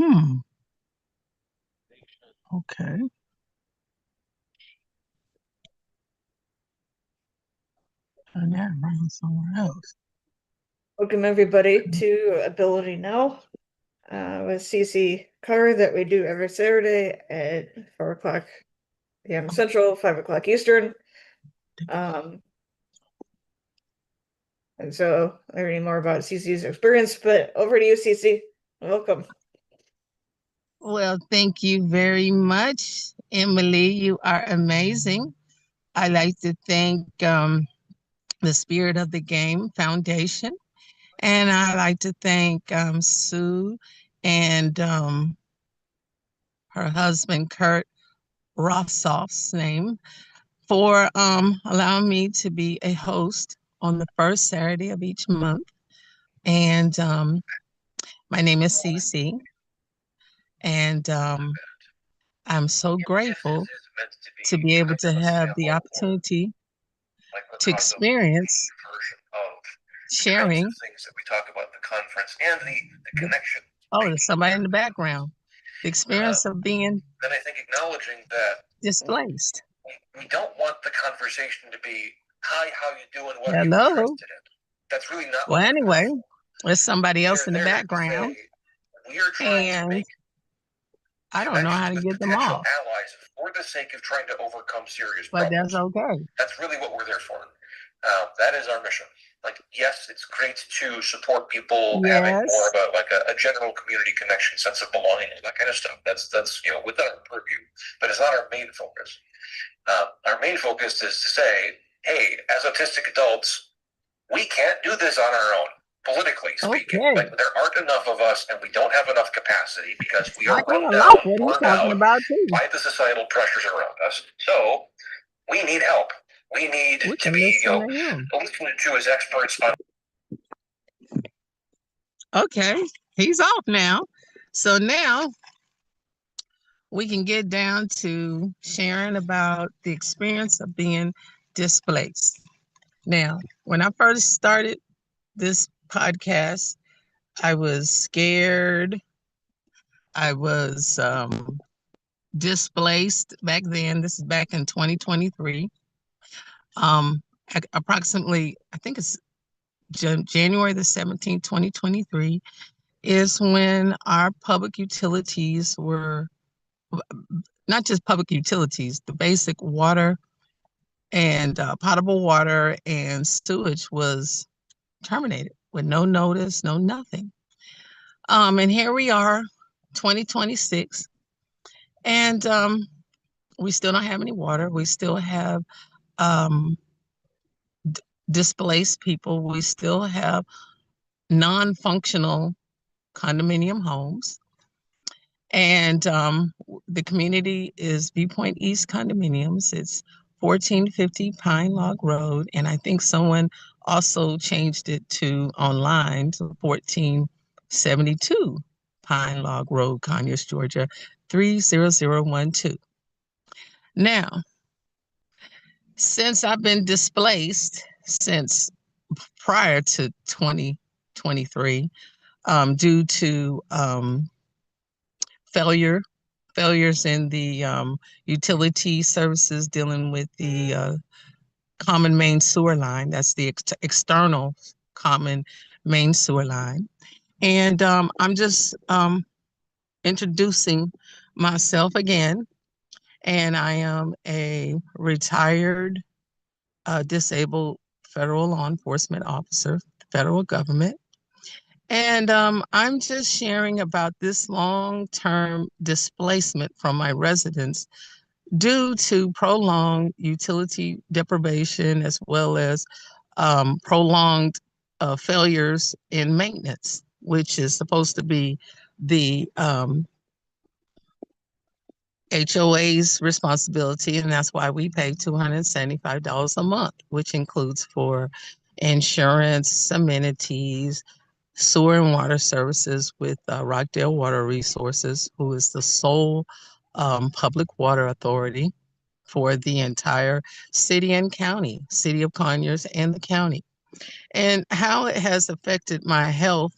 Hmm. Okay. Turn that around somewhere else. Welcome everybody to AbilityNow with CeCe Carr that we do every Saturday at 4 o'clock p.m. Central, 5 o'clock Eastern. And so learning more about CeCe's experience, but over to you, CeCe. Welcome. Well, thank you very much, Emily. You are amazing. I like to thank the Spirit of the Game Foundation, and I like to thank Sue and her husband, Kurt Rossoff's name, for allowing me to be a host on the first Saturday of each month. And my name is CeCe, and I'm so grateful to be able to have the opportunity to experience sharing. The, oh, there's somebody in the background. The experience of being displaced. We don't want the conversation to be, hi, how you doing, what are you Hello. interested in? That's really not Well, what anyway, there's somebody else in the background. We are trying to make I don't know how to get them off. allies for the sake of trying to overcome serious But problems. that's okay. That's really what we're there for. That is our mission. Like, yes, it's great to support people having more of a general community connection, sense of belonging, and that kind of stuff. That's within our purview, but it's not our main focus. Our main focus is to say, hey, as autistic adults, we can't do this on our own, politically speaking. Okay. Like, there aren't enough of us, and we don't have enough capacity because we are run down, burned out by the societal pressures around us. So we need help. We need to be listened to as experts on. Okay, he's off now. So now we can get down to sharing about the experience of being displaced. Now, when I first started this podcast, I was scared. I was displaced back then. This is back in 2023. Approximately, I think it's January the 17th, 2023, is when our public utilities were, not just public utilities, the basic water and potable water and sewage was terminated with no notice, no nothing. And here we are, 2026, and we still don't have any water. We still have displaced people. We still have non-functional condominium homes. And the community is Viewpoint East Condominiums. It's 1450 Pine Log Road. And I think someone also changed it to online to 1472 Pine Log Road, Conyers, Georgia, 30012. Now, since I've been displaced since prior to 2023, due to failures in the utility services dealing with the common main sewer line. That's the external common main sewer line. And I'm just introducing myself again. And I am a retired disabled federal law enforcement officer, federal government. And I'm just sharing about this long-term displacement from my residence due to prolonged utility deprivation as well as prolonged failures in maintenance, which is supposed to be the HOA's responsibility, and that's why we pay $275 a month, which includes for insurance, amenities, sewer and water services with Rockdale Water Resources, who is the sole public water authority for the entire city and county, city of Conyers and the county. And how it has affected my health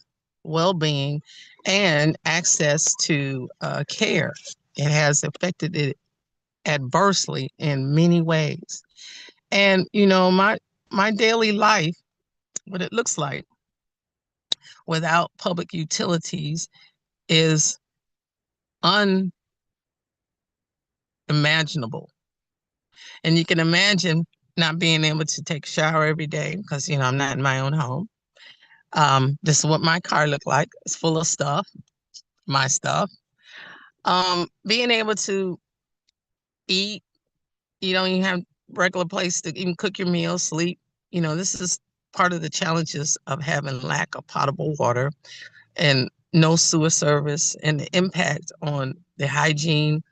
well-being, and access to care. It has affected it adversely in many ways. And my daily life, what it looks like without public utilities is unimaginable. And you can imagine not being able to take a shower every day because I'm not in my own home. This is what my car looked like. It's full of stuff, my stuff. Being able to eat, you don't even have regular place to even cook your meals, sleep. This is part of the challenges of having lack of potable water and no sewer service, and the impact on the hygiene,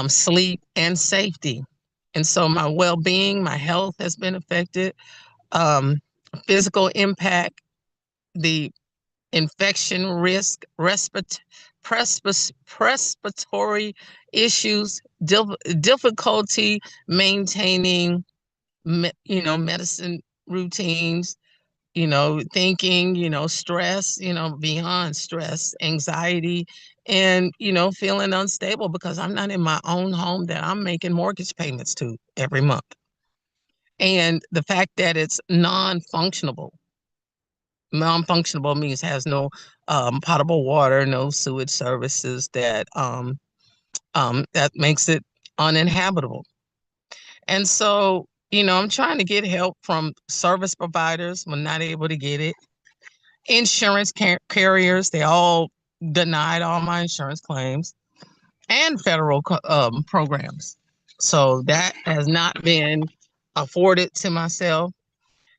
sleep, and safety. And so my well-being, my health has been affected. Um, Physical impact, the infection risk, respiratory issues, difficulty maintaining, medicine routines, thinking, stress, beyond stress, anxiety, and, feeling unstable because I'm not in my own home that I'm making mortgage payments to every month. And the fact that it's non-functionable. Non-functionable means has no potable water, no sewage services that makes it uninhabitable. And so, I'm trying to get help from service providers. I'm not able to get it. Insurance carriers, they all denied all my insurance claims, and federal programs. So that has not been afforded to myself.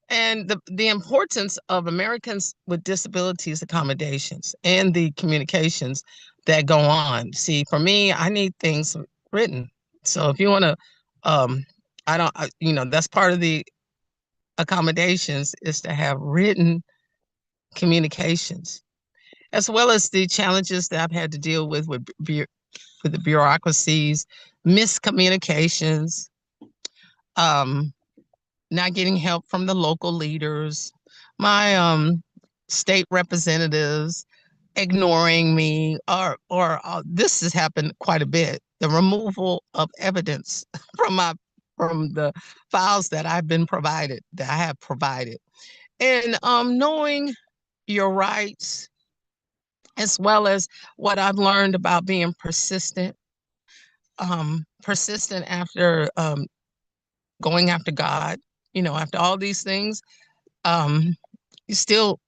And the importance of Americans with Disabilities accommodations and the communications that go on. See, for me, I need things written. So if you want to, that's part of the accommodations is to have written communications, as well as the challenges that I've had to deal with the bureaucracies, miscommunications, um, not getting help from the local leaders, my state representatives ignoring me, or this has happened quite a bit. The removal of evidence from the files that I've been provided, that I have provided, and knowing your rights, as well as what I've learned about being persistent, persistent after going after God, after all these things, you still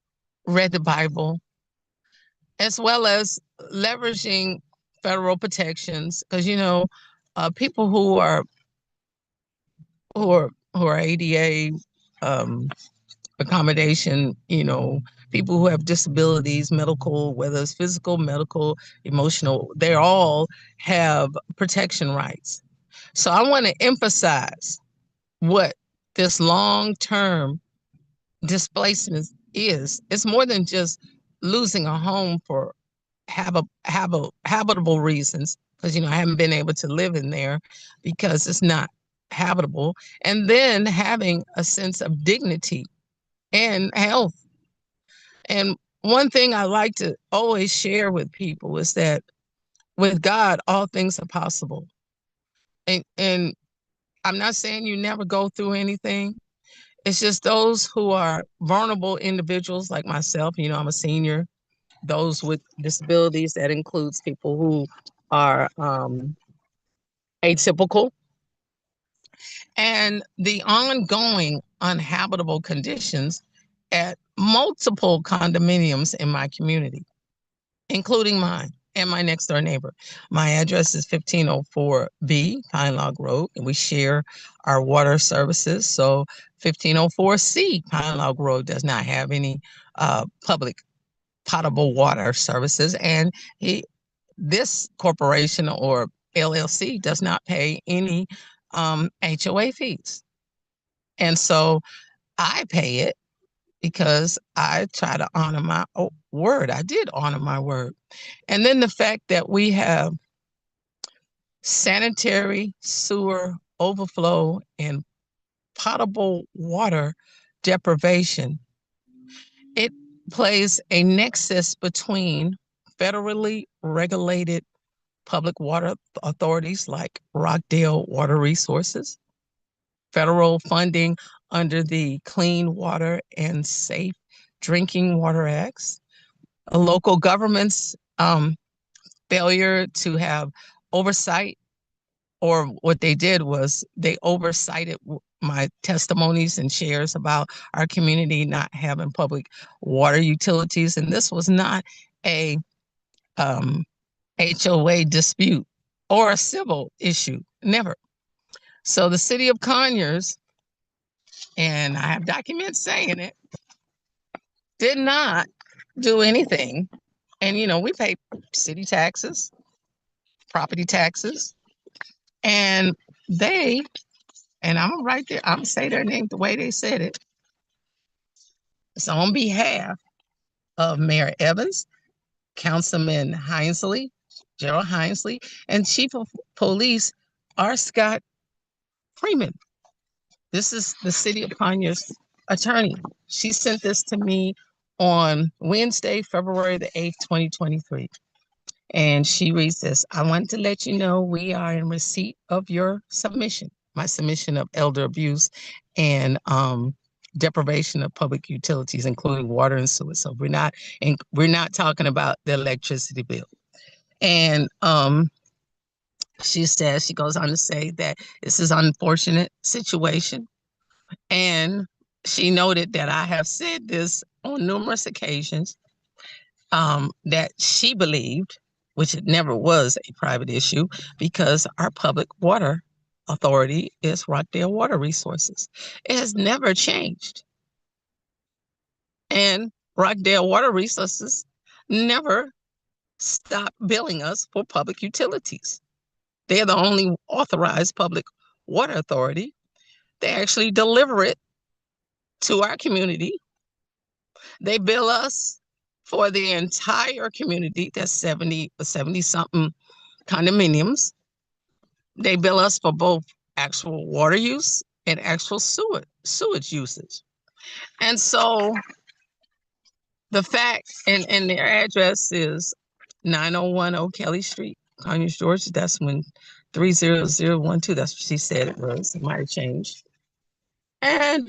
read the Bible, as well as leveraging federal protections, because people who are ADA accommodation, people who have disabilities, medical, whether it's physical, medical, emotional, they all have protection rights. So I want to emphasize what this long-term displacement is. It's more than just losing a home for habitable reasons, because I haven't been able to live in there because it's not habitable, and then having a sense of dignity and health. And one thing I like to always share with people is that with God, all things are possible. And I'm not saying you never go through anything. It's just those who are vulnerable individuals like myself, I'm a senior, those with disabilities, that includes people who are atypical, and the ongoing uninhabitable conditions at multiple condominiums in my community, including mine and my next door neighbor. My address is 1504B Pine Log Road, and we share our water services. So 1504C Pine Log Road does not have any public potable water services, and this corporation or LLC does not pay any HOA fees. And so I pay it because I try to honor my word. I did honor my word. And then the fact that we have sanitary sewer overflow and potable water deprivation, it plays a nexus between federally regulated public water authorities like Rockdale Water Resources, federal funding under the Clean Water and Safe Drinking Water Acts, a local government's failure to have oversight, or what they did was they oversighted my testimonies and shares about our community not having public water utilities. And this was not a HOA dispute or a civil issue, never. So the city of Conyers, and I have documents saying it, did not do anything. And, you know, we pay city taxes, property taxes, and they, and I'm right there, I'm gonna say their name the way they said it. It's on behalf of Mayor Evans, Councilman Hinesley, Gerald Hinesley, and Chief of Police R. Scott Freeman. This is the city of Conyers attorney. She sent this to me on Wednesday, February the 8th, 2023. And she reads this: I want to let you know we are in receipt of your submission, my submission of elder abuse and deprivation of public utilities, including water and sewer. So we're not talking about the electricity bill. And she says, she goes on to say that this is an unfortunate situation. And she noted that I have said this on numerous occasions, that she believed, which it never was a private issue, because our public water authority is Rockdale Water Resources. It has never changed. And Rockdale Water Resources never stopped billing us for public utilities. They're the only authorized public water authority. They actually deliver it to our community. They bill us for the entire community. That's 70 something condominiums. They bill us for both actual water use and actual sewage usage. And so the fact, and their address is 901 O'Kelly Street, Conyers, Georgia. That's when 30012, that's what she said it was. It might have changed. And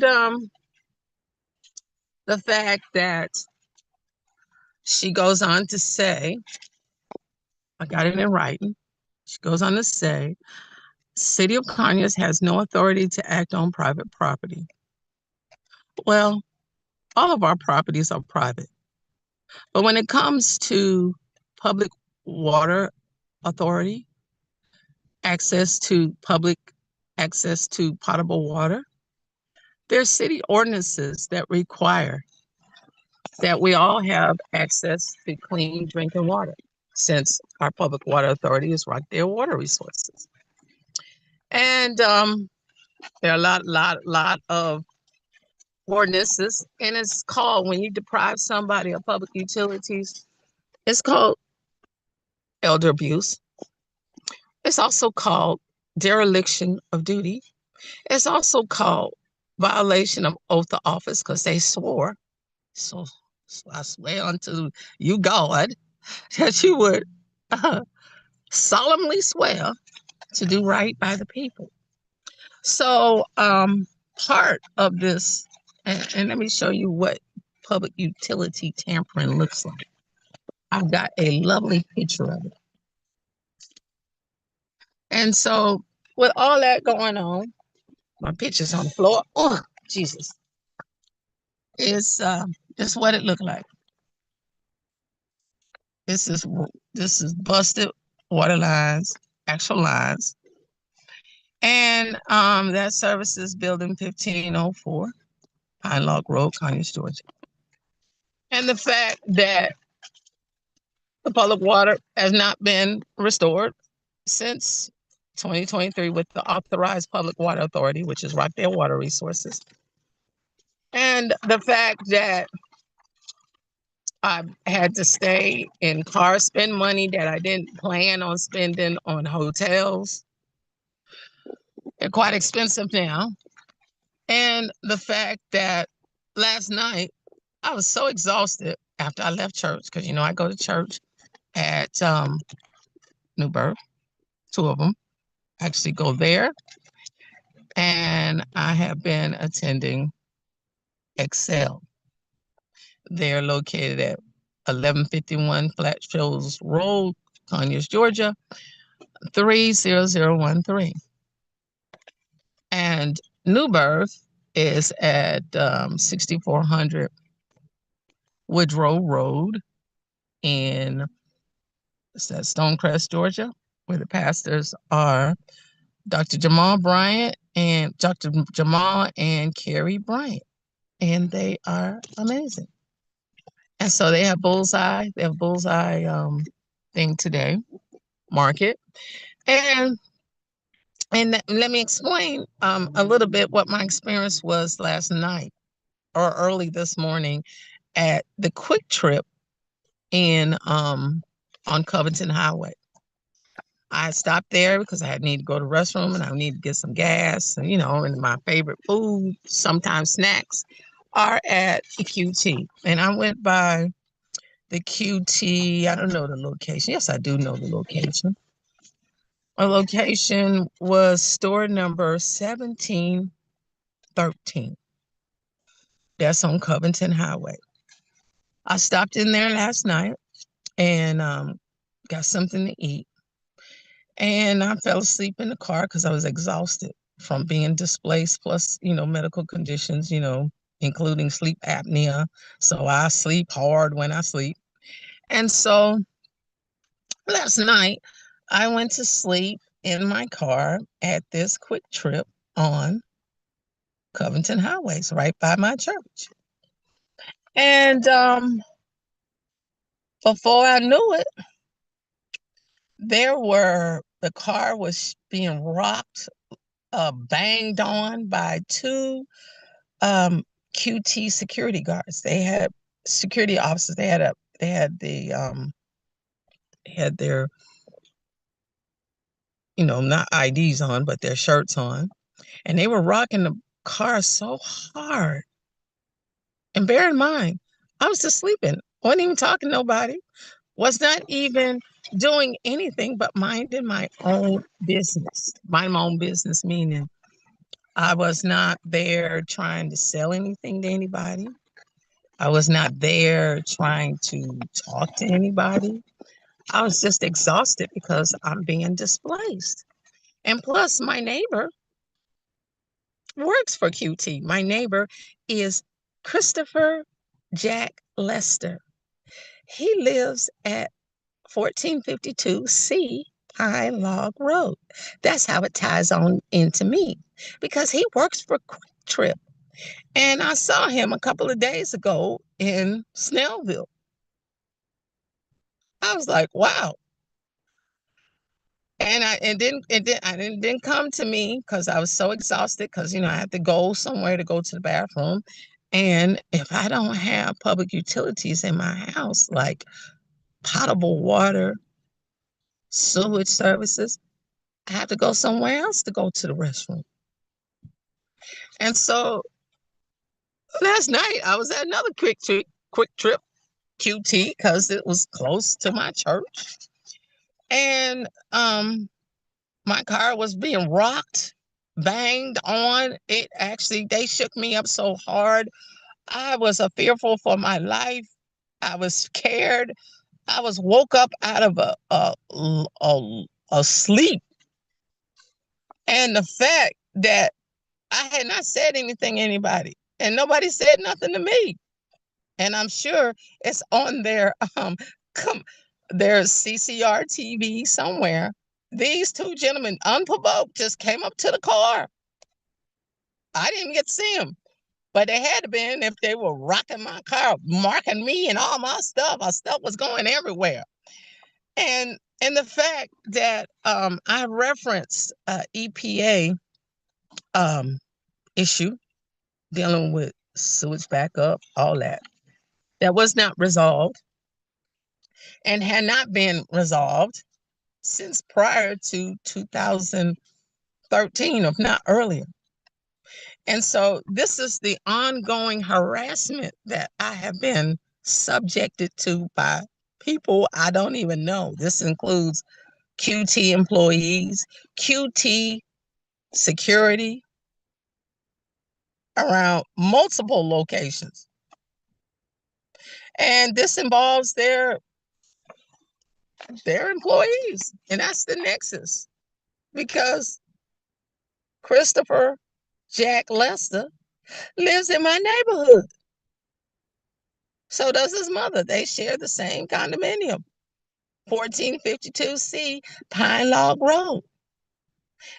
the fact that she goes on to say, I got it in writing. She goes on to say, City of Conyers has no authority to act on private property. Well, all of our properties are private. But when it comes to public water authority, public access to potable water, there's city ordinances that require that we all have access to clean drinking water, since our public water authority is Rockdale Water Resources. And there are a lot of ordinances, and it's called, when you deprive somebody of public utilities, it's called elder abuse. It's also called dereliction of duty. It's also called violation of oath of office, because they swore. So I swear unto you, God, that you would solemnly swear to do right by the people. So part of this, and let me show you what public utility tampering looks like. I've got a lovely picture of it. And so with all that going on, my picture's on the floor. Oh, Jesus. It's what it looked like. This is busted water lines, actual lines. And that services building 1504, Pine Log Road, Conyers, Georgia. And the fact that the public water has not been restored since 2023 with the authorized public water authority, which is Rockdale Water Resources. And the fact that I've had to stay in cars, spend money that I didn't plan on spending on hotels. They're quite expensive now. And the fact that last night I was so exhausted after I left church because I go to church at New Birth, two of them. I actually go there, and I have been attending Excel. They're located at 1151 Flat Shoals Road, Conyers, Georgia, 30013. And New Birth is at 6400 Woodrow Road in Stonecrest, Georgia, where the pastors are Dr. Jamal Bryant and Dr. Jamal and Carrie Bryant. And they are amazing. And so they have Bullseye. They have Bullseye thing today, market. And let me explain a little bit what my experience was last night or early this morning at the Quick Trip in on Covington Highway. I stopped there because I need to go to the restroom and I need to get some gas, and my favorite food, sometimes snacks, are at the QT. And I went by the QT. I don't know the location. Yes, I do know the location. Our location was store number 1713. That's on Covington Highway. I stopped in there last night and got something to eat. And I fell asleep in the car because I was exhausted from being displaced, plus, medical conditions, including sleep apnea. So I sleep hard when I sleep. And so last night, I went to sleep in my car at this Quick Trip on Covington Highways, right by my church. And before I knew it, the car was being rocked, banged on by two QT security guards. They had security officers. They had their not IDs on, but their shirts on, and they were rocking the car so hard. And bear in mind, I was just sleeping, wasn't even talking to nobody, was not even doing anything but minding my own business. Mind my own business, meaning I was not there trying to sell anything to anybody. I was not there trying to talk to anybody. I was just exhausted because I'm being displaced. And plus, my neighbor works for QT. My neighbor is Christopher Jack Lester. He lives at 1452 C High Log Road. That's how it ties on into me because he works for Quick Trip. And I saw him a couple of days ago in Snellville. I was like, wow. And it didn't come to me because I was so exhausted because I have to go somewhere to go to the bathroom. And if I don't have public utilities in my house, like potable water, sewage services, I have to go somewhere else to go to the restroom. And so last night I was at another quick trip QT because it was close to my church. And my car was being rocked, banged on. They shook me up so hard. I was fearful for my life. I was scared. I was woke up out of a sleep. And the fact that I had not said anything to anybody and nobody said nothing to me. And I'm sure it's on their CCR TV somewhere. These two gentlemen, unprovoked, just came up to the car. I didn't get to see them, but they had to been if they were rocking my car, marking me and all my stuff. My stuff was going everywhere. And the fact that I referenced EPA issue dealing with sewage backup, all that was not resolved and had not been resolved since prior to 2013, if not earlier. And so this is the ongoing harassment that I have been subjected to by people I don't even know. This includes QT employees, QT security around multiple locations. And this involves their employees. And that's the nexus. Because Christopher Jack Lester lives in my neighborhood. So does his mother. They share the same condominium, 1452C Pine Log Road.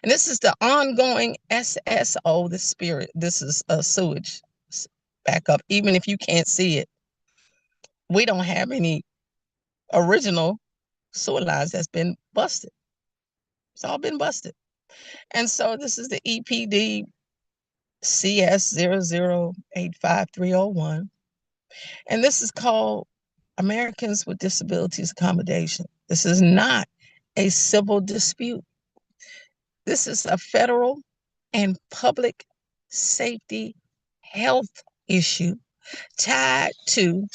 And this is the ongoing SSO, the spirit. This is a sewage backup. Even if you can't see it, we don't have any original sewer lines that's been busted. It's all been busted. And so this is the EPD CS 0085301. And this is called Americans with Disabilities Accommodation. This is not a civil dispute. This is a federal and public safety health issue tied to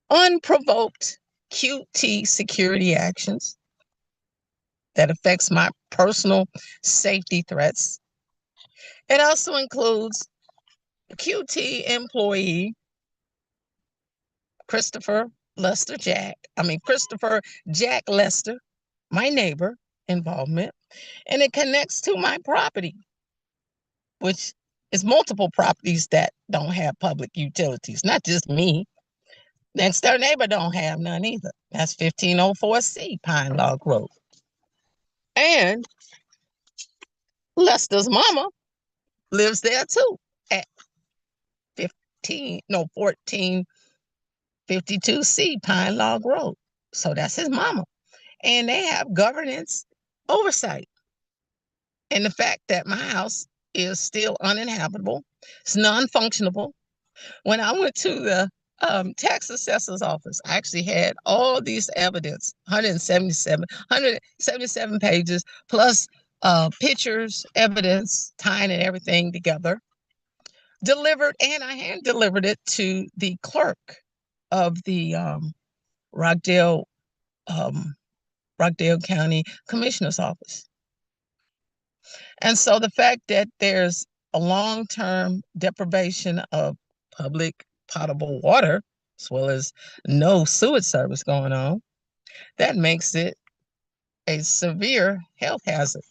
unprovoked QT security actions that affects my personal safety threats. It also includes QT employee Christopher Jack Lester, my neighbor, involvement, and it connects to my property, which is multiple properties that don't have public utilities, not just me. Next door neighbor don't have none either. That's 1504C Pine Log Road. And Lester's mama lives there too at 1452C Pine Log Road. So that's his mama. And they have governance oversight. And the fact that my house is still uninhabitable, it's non-functionable. When I went to the tax assessor's office, I actually had all these evidence, 177 pages, plus pictures, evidence, tying and everything together, delivered, and I hand delivered it to the clerk of the Rockdale County Commissioner's Office. And so the fact that there's a long-term deprivation of public potable water, as well as no sewage service going on, that makes it a severe health hazard,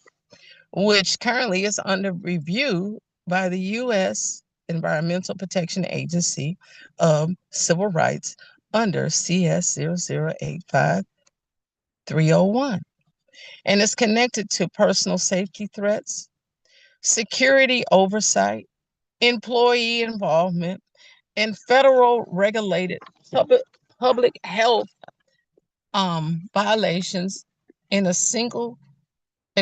which currently is under review by the U.S. Environmental Protection Agency of Civil Rights under CS 0085301. And it's connected to personal safety threats, security oversight, employee involvement, and federal regulated public health violations in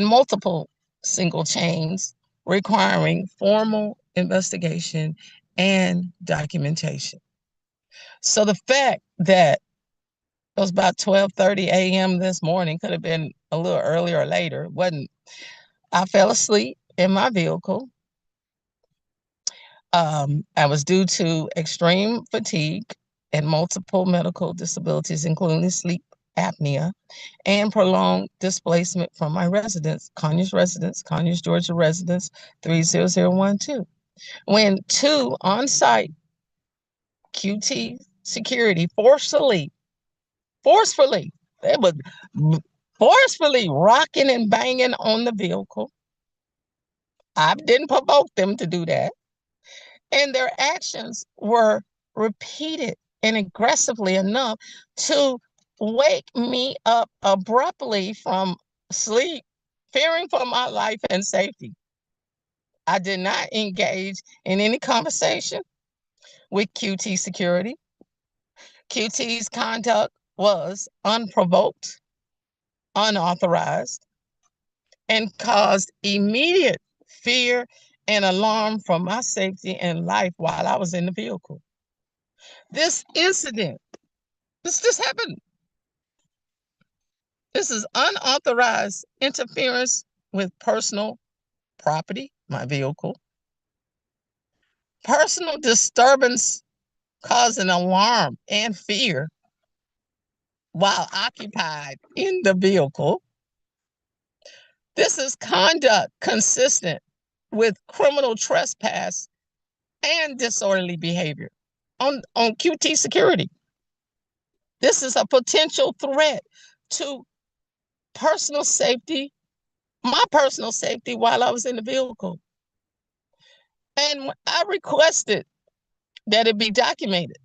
multiple single chains, requiring formal investigation and documentation. So the fact that it was about 12:30 a.m. this morning, could have been a little earlier or later, wasn't. I fell asleep in my vehicle. I was due to extreme fatigue and multiple medical disabilities, including sleep apnea and prolonged displacement from my residence, Conyers, Georgia residence, 30012. When two on-site QT security forcefully, they were forcefully rocking and banging on the vehicle. I didn't provoke them to do that. And their actions were repeated and aggressively enough to wake me up abruptly from sleep, fearing for my life and safety. I did not engage in any conversation with QT security. QT's conduct was unprovoked, unauthorized, and caused immediate fear and alarm for my safety and life while I was in the vehicle. This incident, this just happened. This is unauthorized interference with personal property, my vehicle, Personal disturbance causing alarm and fear while occupied in the vehicle. This is conduct consistent with criminal trespass and disorderly behavior on QT security. This is a potential threat to personal safety, my personal safety while I was in the vehicle. And I requested that it be documented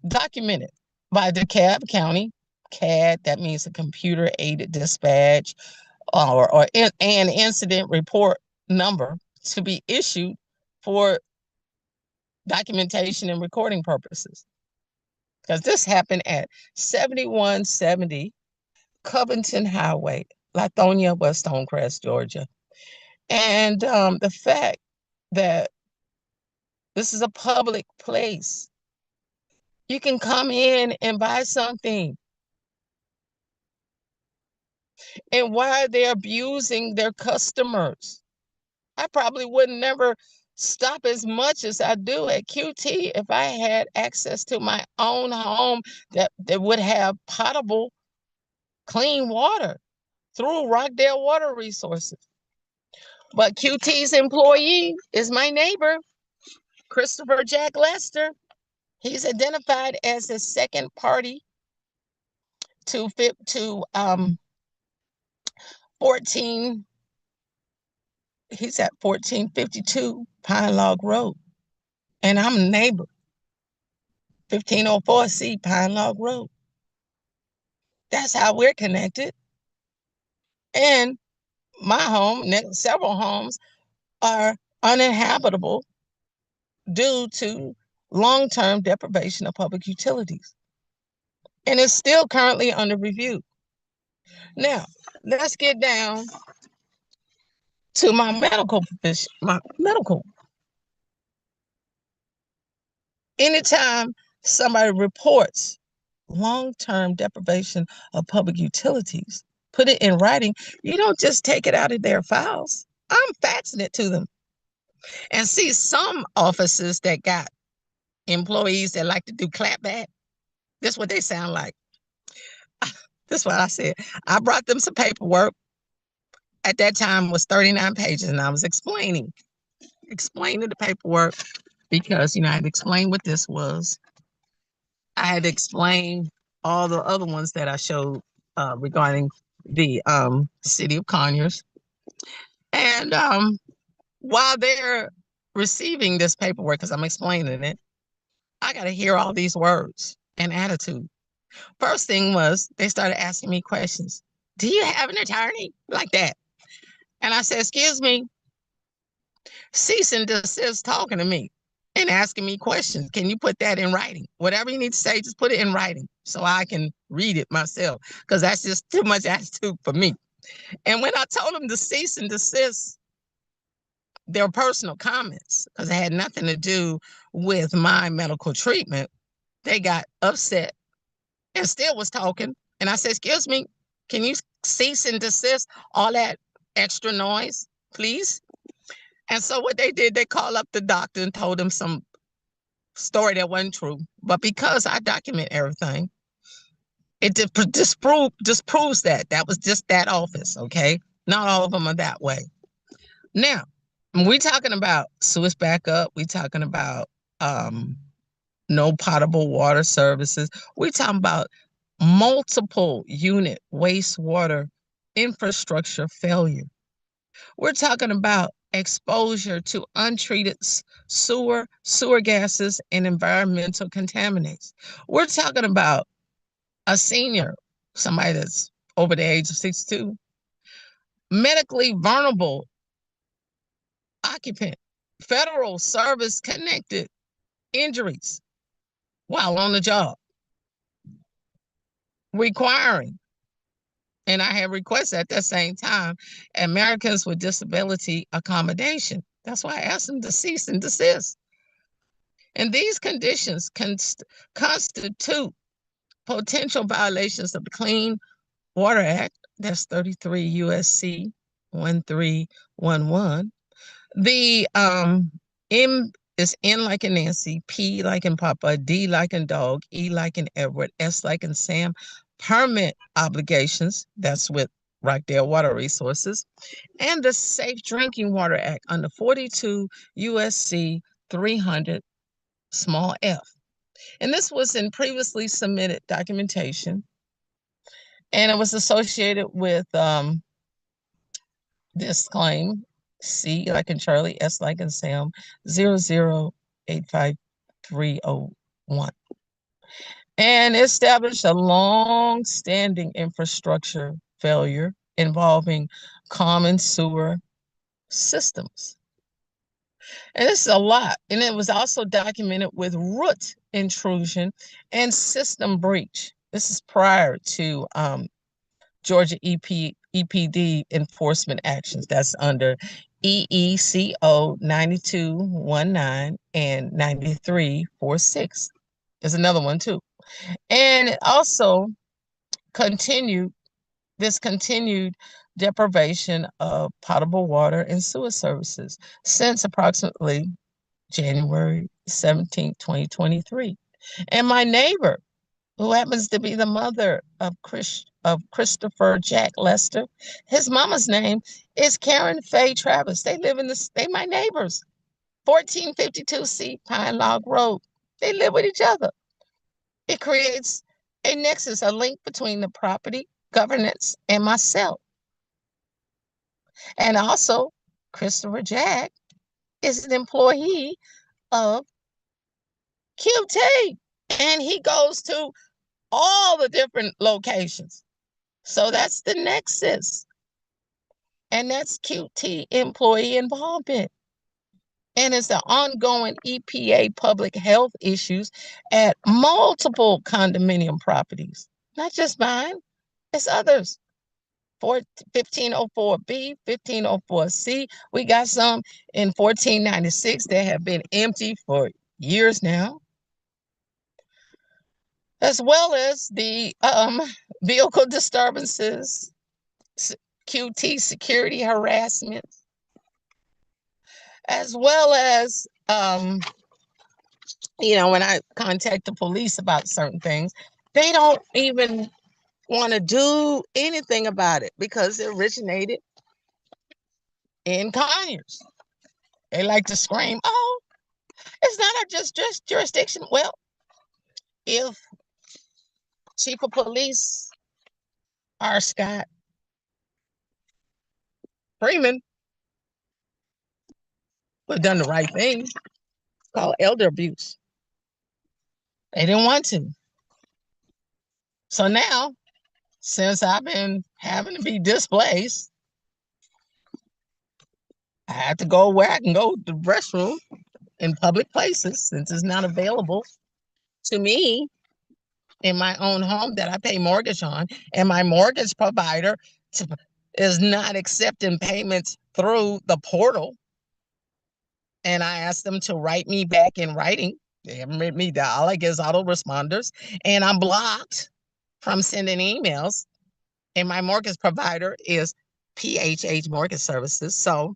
by DeKalb County. CAD, that means a computer aided dispatch, or an incident report number to be issued for documentation and recording purposes. Because this happened at 7170 Covington Highway, Lithonia, West Stonecrest, Georgia. And the fact that this is a public place, you can come in and buy something. And why they're abusing their customers. I probably would never stop as much as I do at QT if I had access to my own home that would have potable, clean water through Rockdale Water Resources. But QT's employee is my neighbor, Christopher Jack Lester. He's identified as a second party to 14. He's at 1452 Pine Log Road. And I'm a neighbor, 1504C Pine Log Road. That's how we're connected. And my home, several homes, are uninhabitable due to long-term deprivation of public utilities. And it's still currently under review. Now, let's get down to my medical profession, Anytime somebody reports long-term deprivation of public utilities, put it in writing. You don't just take it out of their files. I'm faxing it to them. And see, some offices that got employees that like to do clapback, this is what they sound like. This is what I said. I brought them some paperwork. At that time, it was 39 pages, and I was explaining the paperwork because, I had to explain what this was. I had to explain all the other ones that I showed regarding the city of Conyers. And while they're receiving this paperwork, because I'm explaining it, I got to hear all these words and attitude. First thing was they started asking me questions. Do you have an attorney? Like that. And I said, excuse me, cease and desist talking to me and asking me questions. Can you put that in writing? Whatever you need to say, just put it in writing so I can read it myself, because that's just too much attitude for me. And when I told them to cease and desist their personal comments, because it had nothing to do with my medical treatment, they got upset and still was talking. And I said, excuse me, can you cease and desist all that extra noise, please? And so what they did, they called up the doctor and told him some story that wasn't true. But because I document everything, it disproves that. That was just that office, okay? Not all of them are that way. Now, when we're talking about sewage backup, we're talking about no potable water services. We're talking about multiple unit wastewater infrastructure failure. We're talking about exposure to untreated sewer gases and environmental contaminants. We're talking about a senior, somebody that's over the age of 62, medically vulnerable occupant, federal service connected injuries while on the job, requiring, and I have requested at the same time, Americans with disability accommodation. That's why I asked them to cease and desist. And these conditions constitute potential violations of the Clean Water Act, that's 33 USC 1311, the It's N like in Nancy, P like in Papa, D like in dog, E like in Edward, S like in Sam. Permit obligations, that's with Rockdale Water Resources, and the Safe Drinking Water Act under 42 USC 300 small f. And this was in previously submitted documentation, and it was associated with this claim, C like in Charlie, S like in Sam, 0085301. And established a long-standing infrastructure failure involving common sewer systems. And this is a lot. And it was also documented with root intrusion and system breach. This is prior to Georgia EPD enforcement actions. That's under EECO 9219 and 9346. There's another one too. And it also continued deprivation of potable water and sewer services since approximately January 17, 2023. And my neighbor, who happens to be the mother of Christopher Jack Lester, his mama's name is Karen Faye Travis. They live in this, they my neighbors, 1452C Pine Log Road. They live with each other. It creates a nexus, a link between the property, governance, and myself. And also, Christopher Jack is an employee of QT, and he goes to all the different locations. So that's the nexus. And that's QT employee involvement. And it's the ongoing EPA public health issues at multiple condominium properties, not just mine, it's others. 1504B, 1504C. We got some in 1496 that have been empty for years now, as well as the vehicle disturbances, QT security harassment, as well as, when I contact the police about certain things, they don't even want to do anything about it because it originated in Conyers. They like to scream, oh, it's not a just jurisdiction. Well, if Chief of Police R. Scott Freeman would have done the right thing, it's called elder abuse. They didn't want to. So now, since I've been having to be displaced, I had to go where I can go to the restroom in public places since it's not available to me in my own home that I pay mortgage on, and my mortgage provider is not accepting payments through the portal. And I asked them to write me back in writing. They haven't written me down. All I get is autoresponders, and I'm blocked from sending emails. And my mortgage provider is PHH Mortgage Services. So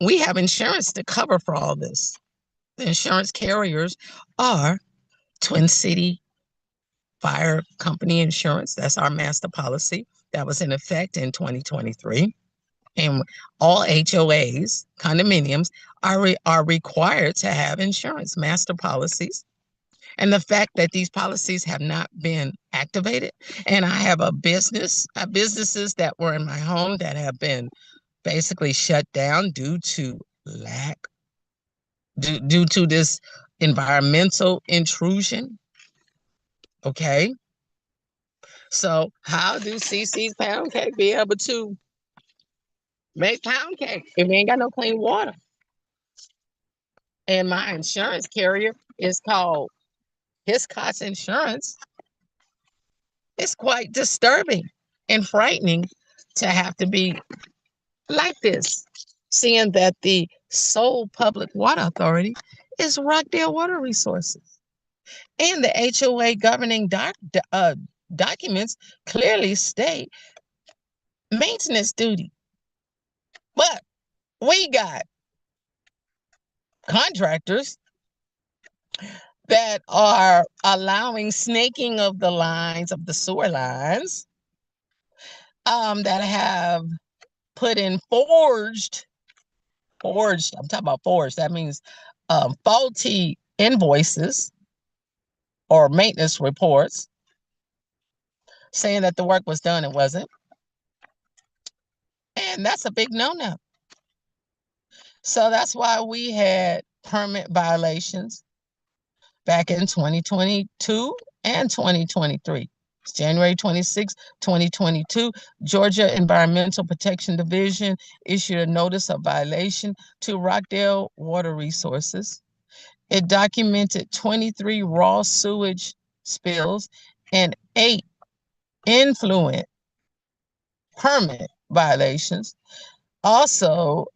we have insurance to cover for all this. The insurance carriers are Twin City Fire Company Insurance. That's our master policy that was in effect in 2023. And all HOAs, condominiums, are required to have insurance master policies. And the fact that these policies have not been activated, and I have businesses that were in my home that have been basically shut down due to due to this environmental intrusion. Okay. So how do CeCe's Pound Cake be able to make pound cake if we ain't got no clean water? And my insurance carrier is called Hiscott's Insurance. It's quite disturbing and frightening to have to be like this, seeing that the sole public water authority is Rockdale Water Resources. And the HOA governing documents clearly state maintenance duty. But we got contractors that are allowing snaking of the lines of the sewer lines, that have put in forged, I'm talking about forged, that means faulty invoices or maintenance reports saying that the work was done, it wasn't. And that's a big no-no. So that's why we had permit violations back in 2022 and 2023. It's January 26, 2022, Georgia Environmental Protection Division issued a notice of violation to Rockdale Water Resources. It documented 23 raw sewage spills and 8 influent permit violations. Also,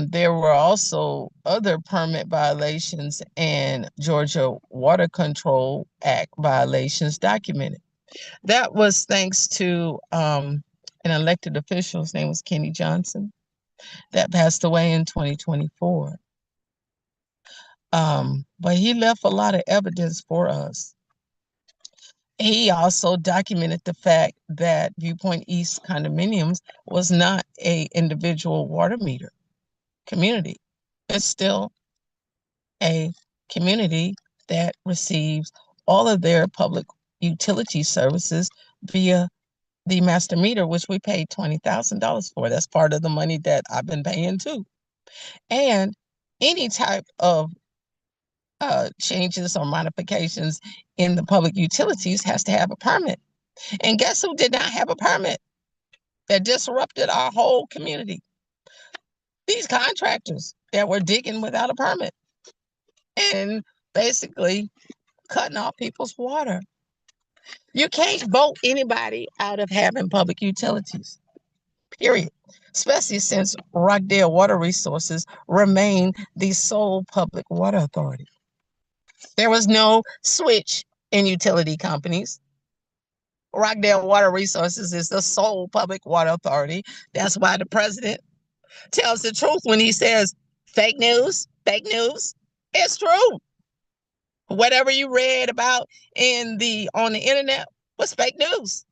there were also other permit violations and Georgia Water Control Act violations documented. That was thanks to an elected official, his name was Kenny Johnson, that passed away in 2024. But he left a lot of evidence for us. He also documented the fact that Viewpoint East condominiums was not an individual water meter community. It's still a community that receives all of their public utility services via the master meter, which we paid $20,000 for. That's part of the money that I've been paying too. And any type of changes or modifications in the public utilities has to have a permit. And guess who did not have a permit? That disrupted our whole community. These contractors that were digging without a permit and basically cutting off people's water. You can't vote anybody out of having public utilities, period. Especially since Rockdale Water Resources remain the sole public water authority. There was no switch in utility companies. Rockdale Water Resources is the sole public water authority. That's why the president tells the truth when he says fake news, fake news. It's true. Whatever you read about on the internet was fake news.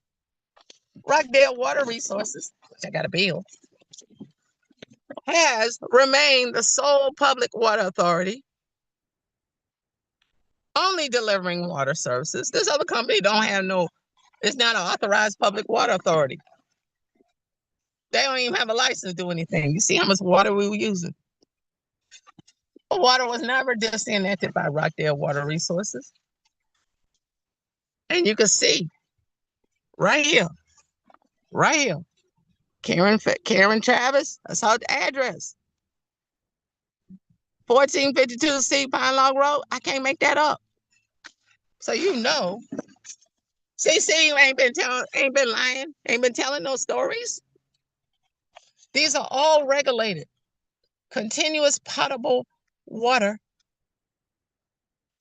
Rockdale Water Resources, which I got a bill, has remained the sole public water authority, only delivering water services. This other company don't have it's not an authorized public water authority. They don't even have a license to do anything. You see how much water we were using? Water was never disconnected by Rockdale Water Resources. And you can see right here, Karen Travis, that's her address. 1452C Pine Log Road. I can't make that up. So you know, CeCe ain't been lying, ain't been telling no stories. These are all regulated. Continuous potable water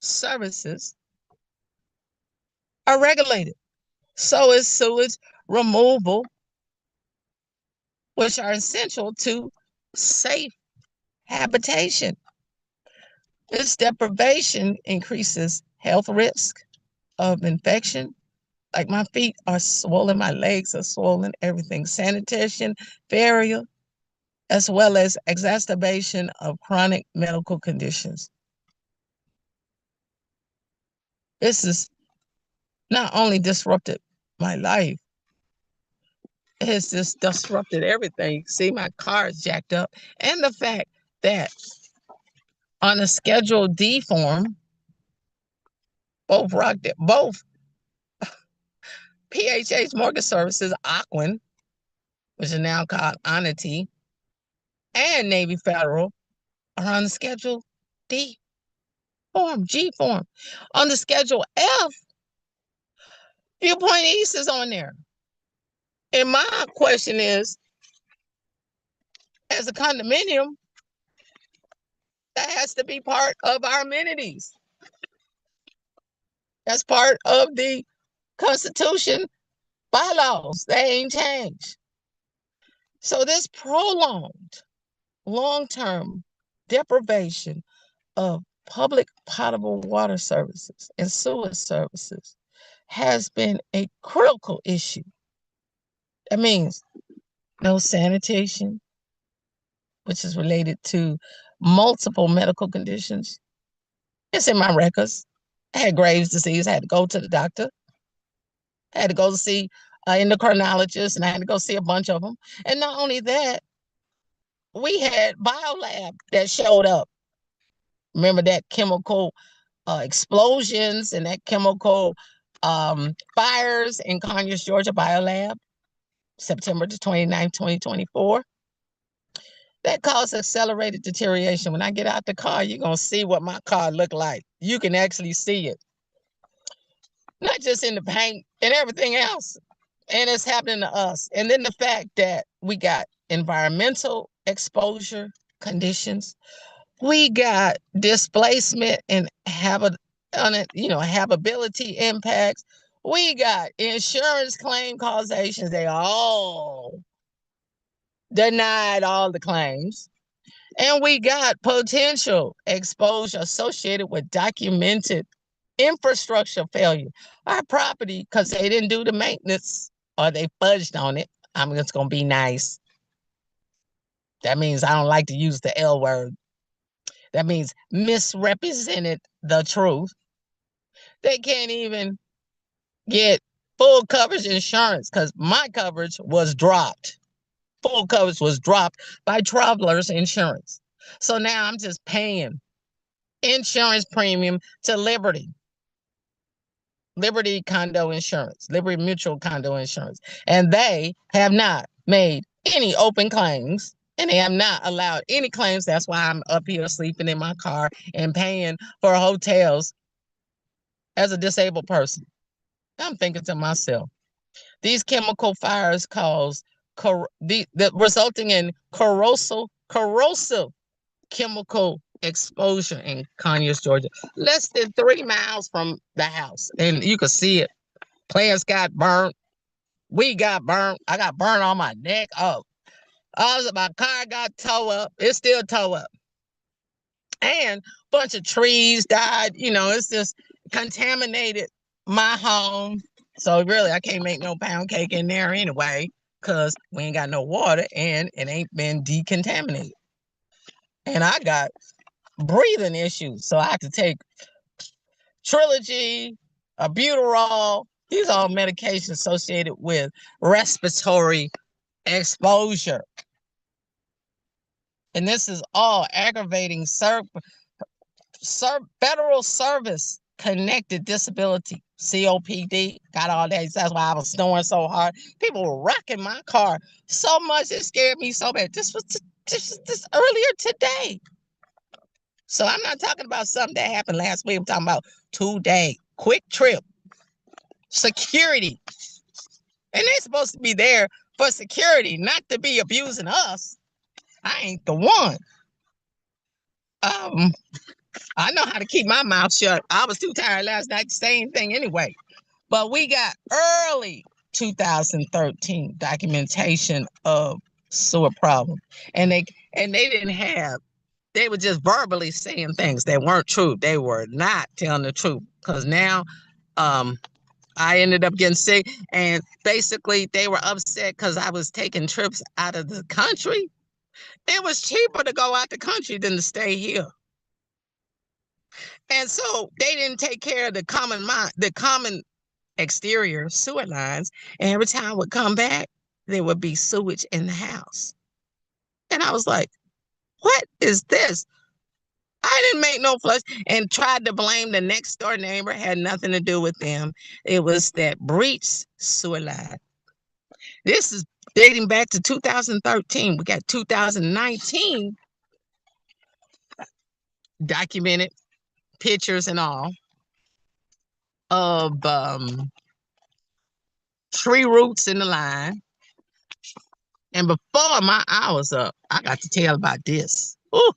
services are regulated. So is sewage removal, which are essential to safe habitation. This deprivation increases health risk of infection. Like my feet are swollen, my legs are swollen, everything. Sanitation, failure, as well as exacerbation of chronic medical conditions. This has not only disrupted my life, it has just disrupted everything. See, my car is jacked up. And the fact that on a Schedule D form, both PHH Mortgage Services, Aquin, which is now called Onity, and Navy Federal are on the Schedule D form, G form. On the Schedule F, Viewpoint East is on there. And my question is, as a condominium, that has to be part of our amenities. That's part of the Constitution bylaws. They ain't changed. So this prolonged, long-term deprivation of public potable water services and sewer services has been a critical issue. That means no sanitation, which is related to multiple medical conditions. It's in my records. I had Graves' disease. I had to go to the doctor. I had to go to see endocrinologist, and I had to go see a bunch of them. And not only that, we had biolab that showed up. Remember that chemical explosions and that chemical fires in Conyers, Georgia biolab, September the 29th, 2024. That caused accelerated deterioration. When I get out the car, you're going to see what my car looked like. You can actually see it. Not just in the paint and everything else. And it's happening to us. And then the fact that we got environmental exposure conditions. We got displacement and habitability impacts. We got insurance claim causations. They all denied all the claims. And we got potential exposure associated with documented infrastructure failure. Our property, because they didn't do the maintenance or they fudged on it. I'm just going to be nice. That means I don't like to use the L word. That means misrepresented the truth. They can't even get full coverage insurance because my coverage was dropped. Full coverage was dropped by Travelers Insurance. So now I'm just paying insurance premium to Liberty Condo Insurance, Liberty Mutual Condo Insurance. And they have not made any open claims. And they have not allowed any claims. That's why I'm up here sleeping in my car and paying for hotels as a disabled person. I'm thinking to myself, these chemical fires cause resulting in corrosive chemical exposure in Conyers, Georgia, less than 3 miles from the house. And you could see it. Plants got burnt. We got burnt. I got burnt on my neck. My car got towed up. It's still towed up. And a bunch of trees died. It's just contaminated my home. So really, I can't make no pound cake in there anyway, because we ain't got no water and it ain't been decontaminated. And I got breathing issues. So I have to take Trilogy, albuterol. These are all medications associated with respiratory exposure. And this is all aggravating federal service connected disability, COPD, got all that. That's why I was snoring so hard. People were rocking my car so much, it scared me so bad. This was this earlier today. So I'm not talking about something that happened last week. I'm talking about today. Quick trip. Security. And they're supposed to be there for security, not to be abusing us. I ain't the one. I know how to keep my mouth shut. I was too tired last night to say anything anyway. But we got early 2013 documentation of sewer problem. And they didn't have, they were just verbally saying things that weren't true. They were not telling the truth. Because now I ended up getting sick. And basically they were upset because I was taking trips out of the country. It was cheaper to go out the country than to stay here. And so they didn't take care of the common exterior sewer lines. And every time I would come back, there would be sewage in the house. And I was like, what is this? I didn't make no fuss and tried to blame the next door neighbor. Had nothing to do with them. It was that breached sewer line. This is dating back to 2013. We got 2019 documented pictures and all of tree roots in the line. And before my eye was up, I got to tell about this. Ooh,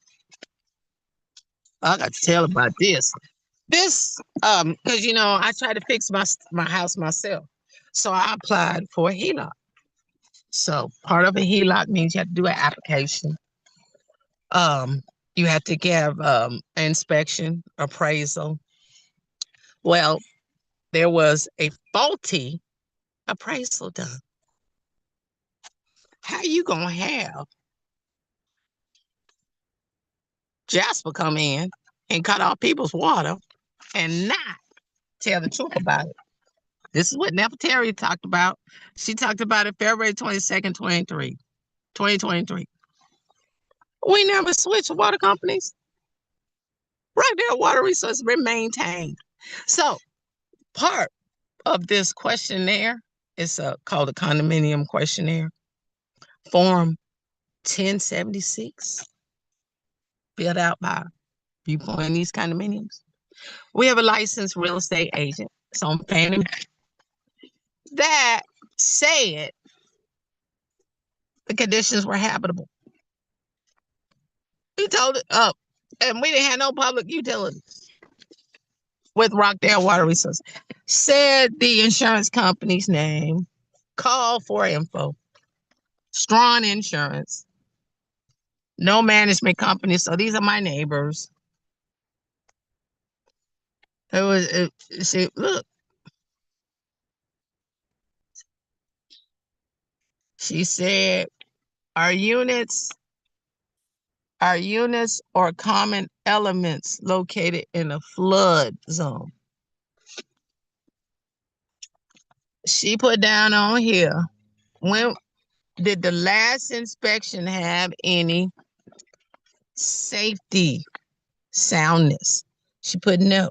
I got to tell about this. This, because I tried to fix my house myself. So I applied for a HELOC. So part of a HELOC means you have to do an application. You have to give inspection, appraisal. Well, there was a faulty appraisal done. How you gonna have Jasper come in and cut off people's water and not tell the truth about it? This is what Nefertari talked about. She talked about it February 22nd, 2023. We never switched water companies. Right there, water resources been maintained. So part of this questionnaire is called a condominium questionnaire, form 1076, filled out by people in these condominiums. We have a licensed real estate agent, so I'm Fannie, that said the conditions were habitable. He told it up, and we didn't have no public utilities with Rockdale Water Resources. Said the insurance company's name, call for info, Strong Insurance, no management company. So these are my neighbors. Look, she said, our units or common elements located in a flood zone. She put down on here, when did the last inspection have any safety soundness? She put no.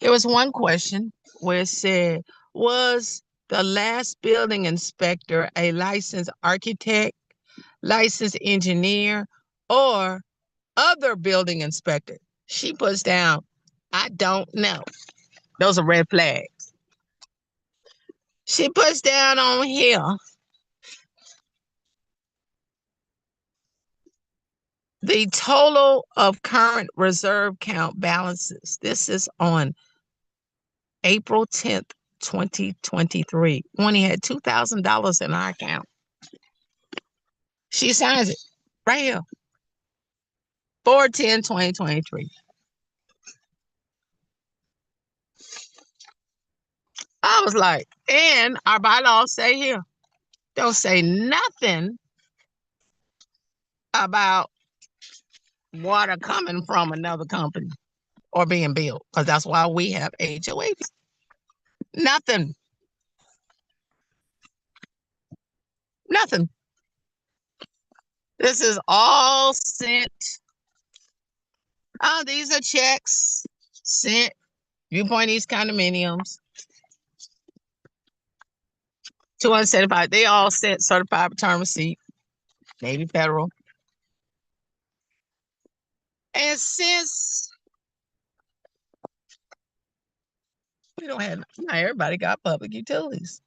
There was one question where it said, was the last building inspector a licensed architect, licensed engineer, or other building inspector? She puts down, I don't know. Those are red flags. She puts down on here, the total of current reserve count balances. This is on April 10th, 2023. When he had $2,000 in our account. She signs it right here. 4/10/2023. I was like, and our bylaws say here, don't say nothing about water coming from another company or being built, because that's why we have HOAs. Nothing. Nothing. This is all sent. Oh, these are checks sent. Viewpoint East condominiums. 275. They all sent certified return receipt. Navy Federal. And since we don't have, not everybody got public utilities.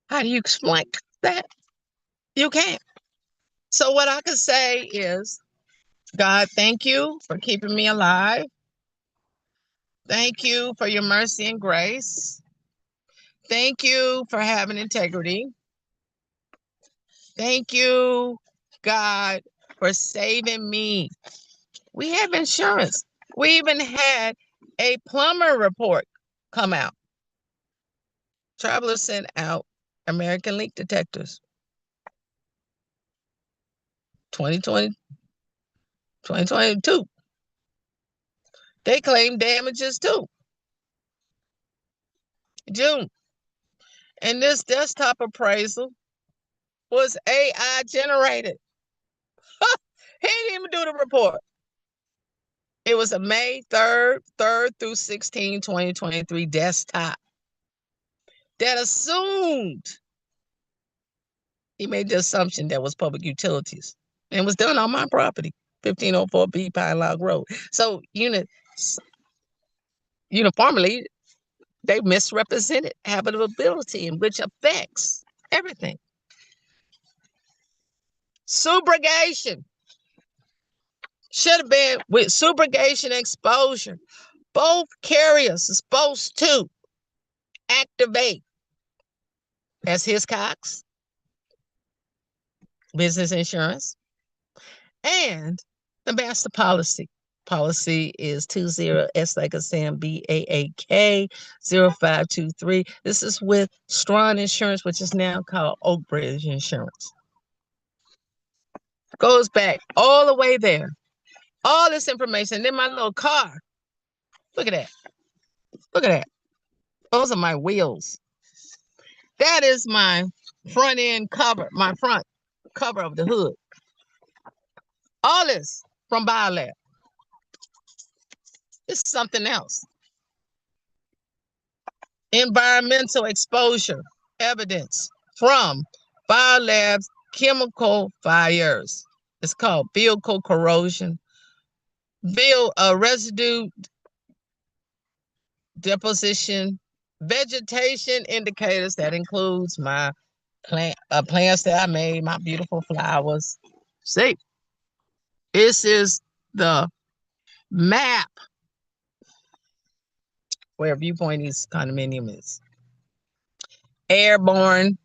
How do you explain that? You can't. So what I can say is, God, thank you for keeping me alive. Thank you for your mercy and grace. Thank you for having integrity. Thank you, God, for saving me. We have insurance. We even had a plumber report come out. Travelers sent out American leak detectors. 2020, 2022. They claimed damages too. June. And this desktop appraisal was AI generated. He didn't even do the report. It was a May 3rd through 16, 2023 desktop that assumed, he made the assumption that was public utilities, and was done on my property, 1504B Pine Log Road. So uniformly, they misrepresented habitability, which affects everything. Subrogation should have been with subrogation exposure. Both carriers are supposed to activate as Hiscox, business insurance, And the master policy. Policy is 20 S like a Sam BAAK 0523. This is with Strong Insurance, which is now called Oak Bridge Insurance. Goes back all the way there. All this information. Then my little car. Look at that. Look at that. Those are my wheels. That is my front end cover, my front cover of the hood. All this from BioLab. It's something else. Environmental exposure evidence from BioLab's chemical fires. It's called vehicle corrosion, residue deposition, vegetation indicators. That includes my plants that I made, my beautiful flowers. See, this is the map where Viewpoint East condominium is. Airborne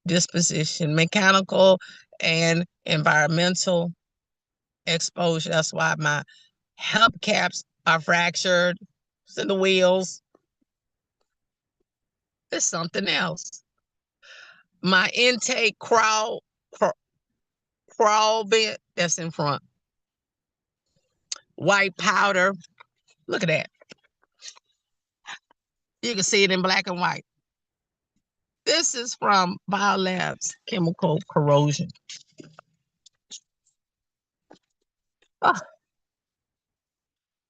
disposition, mechanical and environmental exposure. That's why my hubcaps are fractured. It's in the wheels. It's something else. My intake crawl vent that's in front. White powder. Look at that. You can see it in black and white. This is from BioLab's chemical corrosion. Oh.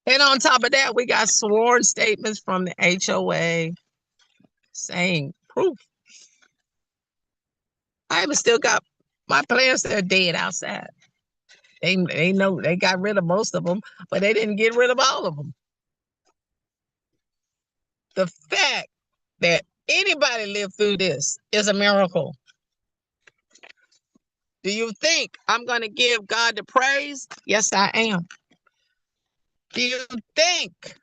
And on top of that, we got sworn statements from the HOA saying proof. I even still got my plants that are dead outside. They know they got rid of most of them, but they didn't get rid of all of them. The fact that anybody lived through this is a miracle. Do you think I'm going to give God the praise? Yes, I am. Do you think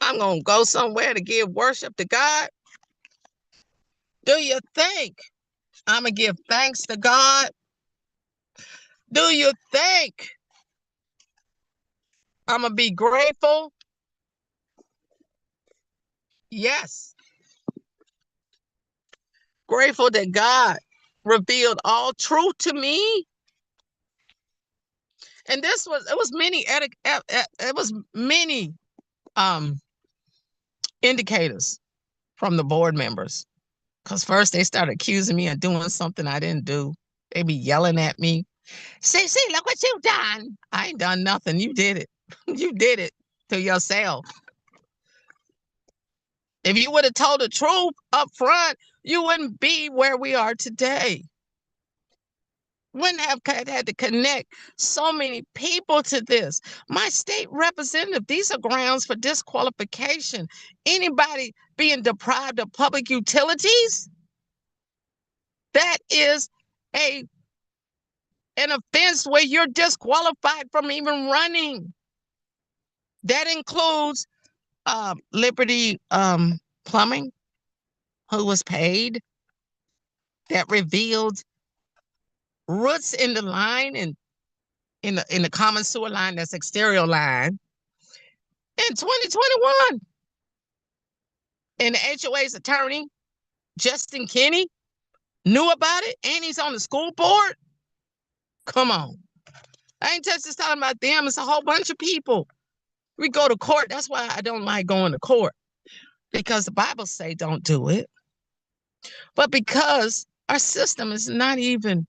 I'm going to go somewhere to give worship to God? Do you think I'm going to give thanks to God? Do you think I'm going to be grateful? Yes. Grateful that God revealed all truth to me. And it was many indicators from the board members. Because first they started accusing me of doing something I didn't do. They be yelling at me. CeCe, look what you done. I ain't done nothing. You did it. You did it to yourself. If you would have told the truth up front, you wouldn't be where we are today. Wouldn't have had to connect so many people to this. My state representative, these are grounds for disqualification. Anybody being deprived of public utilities, that is an offense where you're disqualified from even running. That includes Liberty Plumbing, who was paid. That revealed roots in the line and in the common sewer line, that's exterior line, in 2021. And the HOA's attorney, Justin Kinney, knew about it, and he's on the school board. Come on. I ain't just talking about them. It's a whole bunch of people. We go to court. That's why I don't like going to court, because the Bible say don't do it. But because our system is not even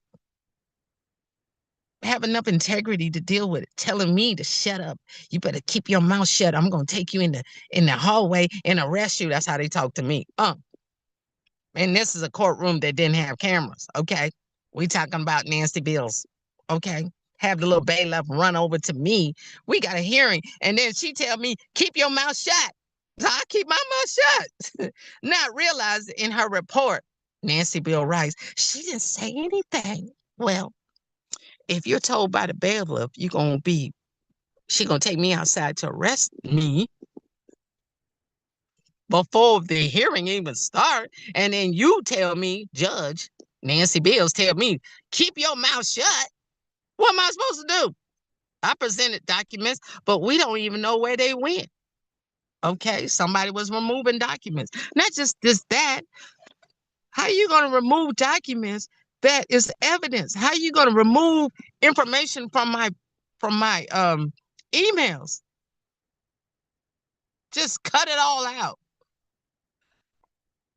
have enough integrity to deal with it, telling me to shut up. You better keep your mouth shut. I'm gonna take you in the hallway and arrest you. That's how they talk to me. And this is a courtroom that didn't have cameras. Okay, we talking about Nancy Bills. Okay, have the little bailiff run over to me. We got a hearing, and then she tell me keep your mouth shut. So I keep my mouth shut, not realizing in her report, Nancy Bill writes, she didn't say anything. Well, if you're told by the bailiff she's gonna take me outside to arrest me before the hearing even start, and then you tell me, Judge Nancy Bills, tell me, keep your mouth shut. What am I supposed to do? I presented documents, but we don't even know where they went. Okay, somebody was removing documents. Not just that. How are you going to remove documents that is evidence? How are you going to remove information from my emails? Just cut it all out.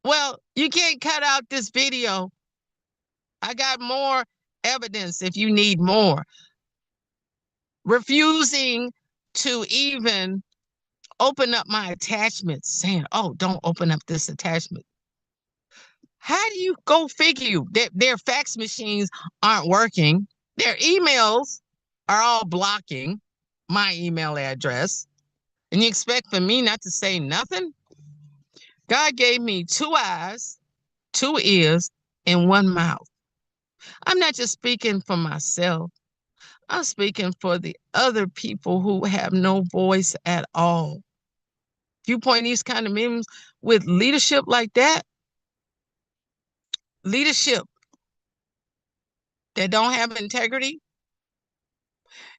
Well, you can't cut out this video. I got more evidence if you need more. Refusing to even open up my attachments, saying, oh, don't open up this attachment. How do you go figure their fax machines aren't working? Their emails are all blocking my email address. And you expect for me not to say nothing? God gave me 2 eyes, 2 ears, and 1 mouth. I'm not just speaking for myself. I'm speaking for the other people who have no voice at all. Viewpoint these condominiums with leadership like that, leadership that don't have integrity.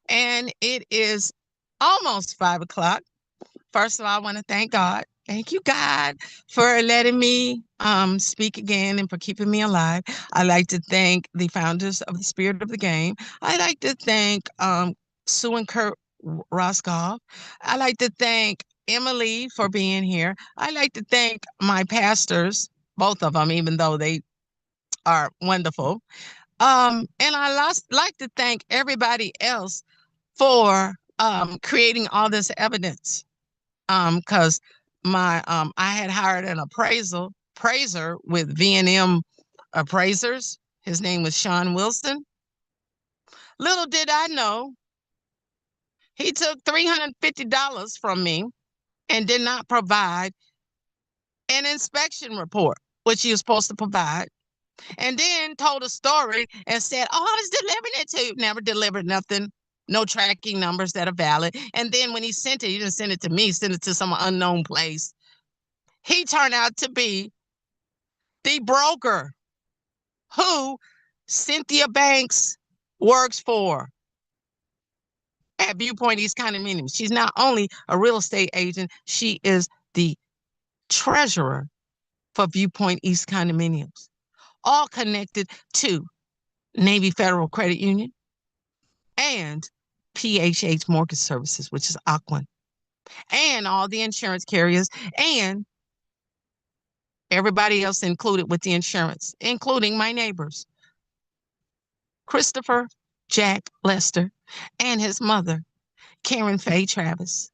And it is almost 5 o'clock. First of all, I want to thank God. Thank you, God, for letting me speak again and for keeping me alive. I'd like to thank the founders of the Spirit of the Game. I'd like to thank Sue and Kurt Roscoff. I'd like to thank Emily for being here. I'd like to thank my pastors, both of them, even though they are wonderful. And like to thank everybody else for creating all this evidence. Because I had hired an appraiser with V&M appraisers. His name was Sean Wilson. Little did I know, he took $350 from me and did not provide an inspection report, which he was supposed to provide. And then told a story and said, oh, I was delivering it to you. Never delivered nothing. No tracking numbers that are valid. And then when he sent it, he didn't send it to me, he sent it to some unknown place. He turned out to be the broker who Cynthia Banks works for at Viewpoint East Condominium. She's not only a real estate agent, she is the treasurer for Viewpoint East Condominiums, all connected to Navy Federal Credit Union and PHH Mortgage Services, which is Aquan, and all the insurance carriers and everybody else included with the insurance, including my neighbors, Christopher Jack Lester and his mother, Karen Faye Travis.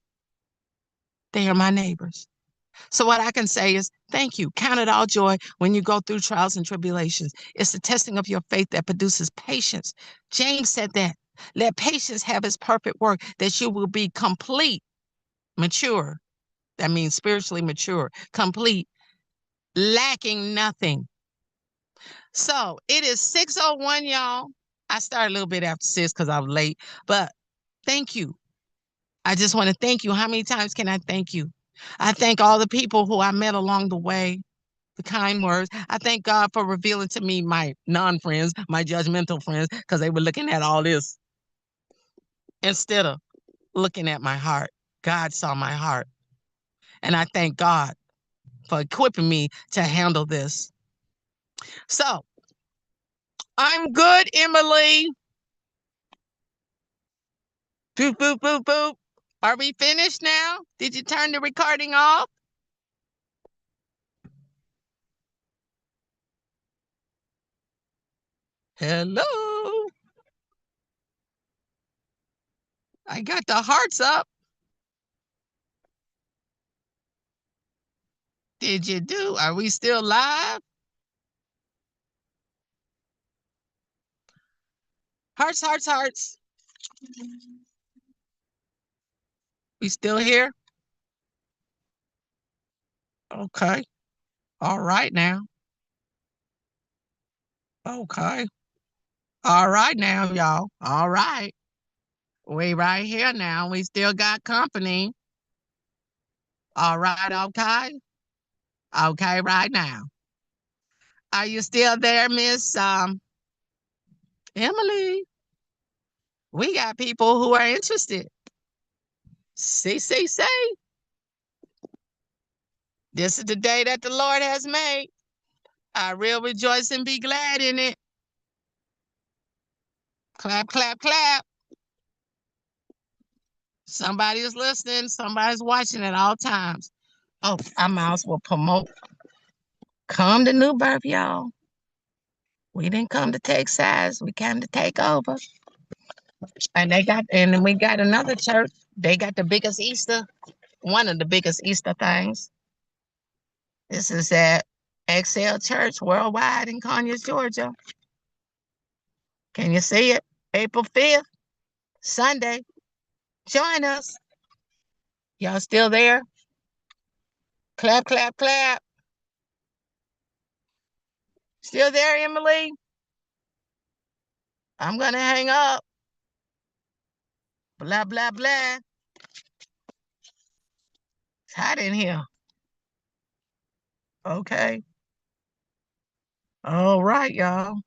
They are my neighbors. So what I can say is thank you. Count it all joy when you go through trials and tribulations. It's the testing of your faith that produces patience. James said that. Let patience have its perfect work, that you will be complete, mature. That means spiritually mature, complete, lacking nothing. So it is 6:01, y'all. I started a little bit after 6 because I was late, but thank you. I just want to thank you. How many times can I thank you? I thank all the people who I met along the way, the kind words. I thank God for revealing to me my non-friends, my judgmental friends, because they were looking at all this instead of looking at my heart. God saw my heart. And I thank God for equipping me to handle this. So I'm good, Emily. Boop, boop, boop, boop. Are we finished now? Did you turn the recording off? Hello. I got the hearts up. Did you do? Are we still live? Hearts, hearts, hearts. We still here? Okay. All right now. Okay. All right now, y'all. All right. We right here now. We still got company. All right, okay. Okay, right now. Are you still there, Miss Emily? We got people who are interested. CeCe, this is the day that the Lord has made. I will rejoice and be glad in it. Clap, clap, clap. Somebody is listening. Somebody's watching at all times. Oh, I might as well promote. Come to New Birth, y'all. We didn't come to take sides. We came to take over. And we got another church. They got the biggest Easter, one of the biggest Easter things. This is at Excel Church Worldwide in Conyers, Georgia. Can you see it? April 5th, Sunday. Join us. Y'all still there? Clap, clap, clap. Still there, Emily? I'm going to hang up. Blah, blah, blah. It's hot in here. Okay. All right, y'all.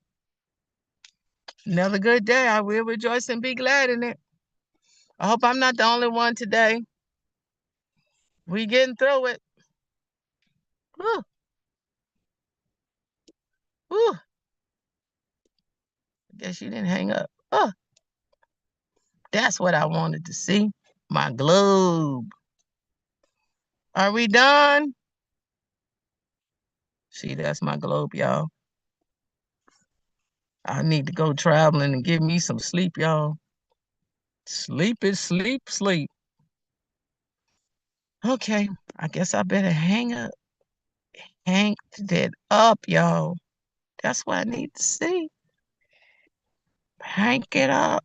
Another good day. I will rejoice and be glad in it. I hope I'm not the only one today. We getting through it. Whew. Whew. I guess you didn't hang up. Oh, that's what I wanted to see. My globe. Are we done? See, that's my globe, y'all. I need to go traveling and give me some sleep, y'all. Sleep is sleep, sleep. Okay, I guess I better hang it up, y'all. That's what I need to see. Hang it up.